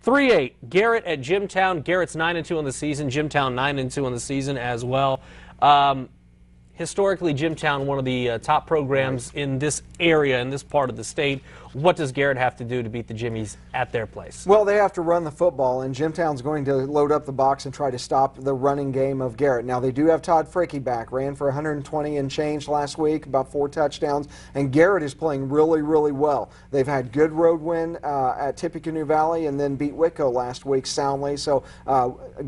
3-8, Garrett at Jimtown. Garrett's 9-2 on the season. Jimtown 9-2 on the season as well. Historically, Jimtown, one of the top programs in this area, in this part of the state. What does Garrett have to do to beat the Jimmies at their place? Well, they have to run the football, and Jimtown's going to load up the box and try to stop the running game of Garrett. Now, they do have Todd Fricky back. Ran for 120 and change last week, about 4 touchdowns, and Garrett is playing really, really well. They've had good road win at Tippecanoe Valley and then beat Whitco last week soundly, so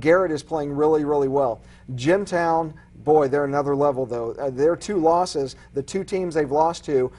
Garrett is playing really, really well. Jimtown, boy, they're another level, though. Their 2 losses, the 2 teams they've lost to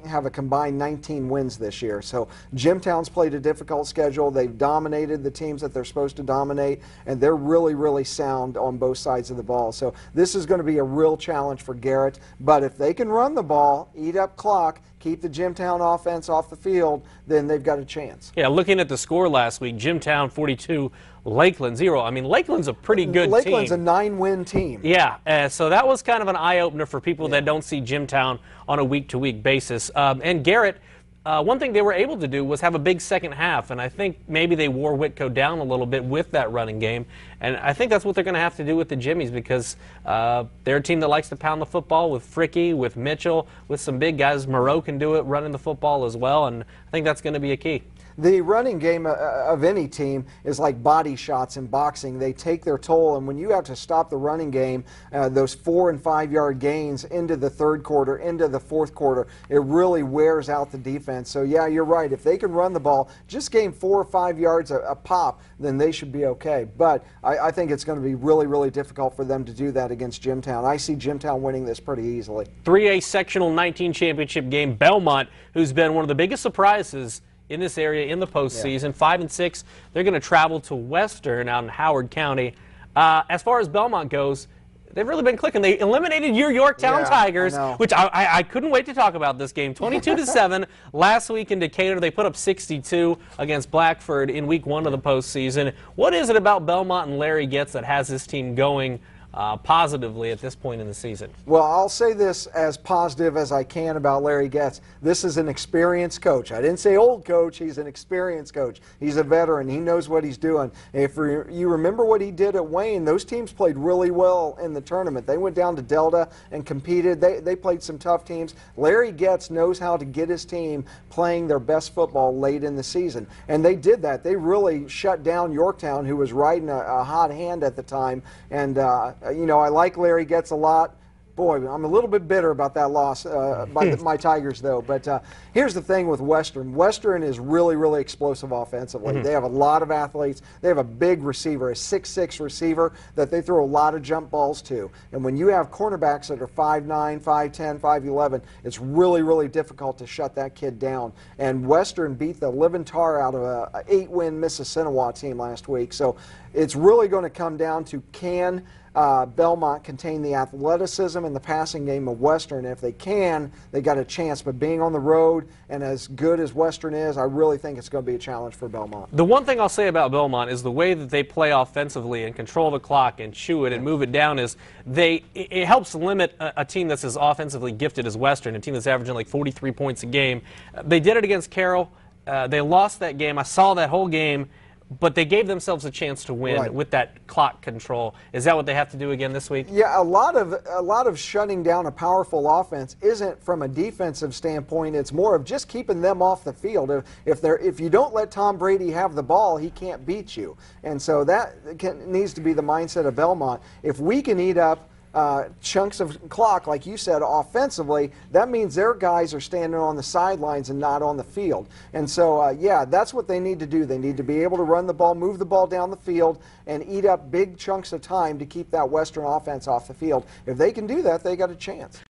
have a combined 19 wins this year. So Jimtown's played a difficult schedule. They've dominated the teams that they're supposed to dominate, and they're really, really sound on both sides of the ball. So this is going to be a real challenge for Garrett. But if they can run the ball, eat up clock, keep the Jimtown offense off the field, then they've got a chance. Yeah, looking at the score last week, Jimtown 42, Lakeland 0. I mean, Lakeland's a pretty good Lakeland's team. a 9-win team. Yeah, so that was kind of an eye-opener for people that don't see Jimtown on a week-to-week basis. And Garrett, one thing they were able to do was have a big second half, and I think maybe they wore Whitco down a little bit with that running game. And I think that's what they're going to have to do with the Jimmies, because they're a team that likes to pound the football with Fricky, with Mitchell, with some big guys. Moreau can do it running the football as well, and I think that's going to be a key. The running game of any team is like body shots in boxing. They take their toll, and when you have to stop the running game, those 4- and 5-yard gains into the third quarter, into the fourth quarter, it really wears out the defense. So, yeah, you're right. If they can run the ball, just gain 4 or 5 yards a pop, then they should be okay. But I think it's going to be really, really difficult for them to do that against Jimtown. I see Jimtown winning this pretty easily. 3A Sectional 19 championship game. Belmont, who's been one of the biggest surprises in this area in the postseason, 5-6. They're going to travel to Western out in Howard County. As far as Belmont goes, they've really been clicking. They eliminated your Yorktown Tigers, which I couldn't wait to talk about this game. 22-7 last week in Decatur. They put up 62 against Blackford in week 1 of the postseason. What is it about Belmont and Larry Getz that has this team going positively at this point in the season? Well, I'll say this as positive as I can about Larry Getz. This is an experienced coach. I didn't say old coach. He's an experienced coach. He's a veteran. He knows what he's doing. If you remember what he did at Wayne, those teams played really well in the tournament. They went down to Delta and competed. They played some tough teams. Larry Getz knows how to get his team playing their best football late in the season, and they did that. They really shut down Yorktown, who was riding a hot hand at the time, and you know, I like Larry Getz a lot. Boy, I'm a little bit bitter about that loss by my Tigers, though. But here's the thing with Western. Western is really, really explosive offensively. They have a lot of athletes. They have a big receiver, a 6'6" receiver that they throw a lot of jump balls to. And when you have cornerbacks that are 5'9", 5'10", 5'11", it's really, really difficult to shut that kid down. And Western beat the living tar out of a 8-win Mississinawa team last week. So it's really going to come down to can Belmont contain the athleticism and the passing game of Western. If they can, they got a chance. But being on the road and as good as Western is, I really think it's going to be a challenge for Belmont. The one thing I'll say about Belmont is the way that they play offensively and control the clock and chew it and move it down is it helps limit a team that's as offensively gifted as Western, a team that's averaging like 43 points a game. They did it against Carroll. They lost that game. I saw that whole game. But they gave themselves a chance to win with that clock control. Is that what they have to do again this week? Yeah, a lot of shutting down a powerful offense isn't from a defensive standpoint. It's more of just keeping them off the field. If you don't let Tom Brady have the ball, he can't beat you. And so that needs to be the mindset of Belmont. If we can eat up chunks of clock, like you said, offensively, that means their guys are standing on the sidelines and not on the field. And so, yeah, that's what they need to do. They need to be able to run the ball, move the ball down the field, and eat up big chunks of time to keep that Western offense off the field. If they can do that, they got a chance.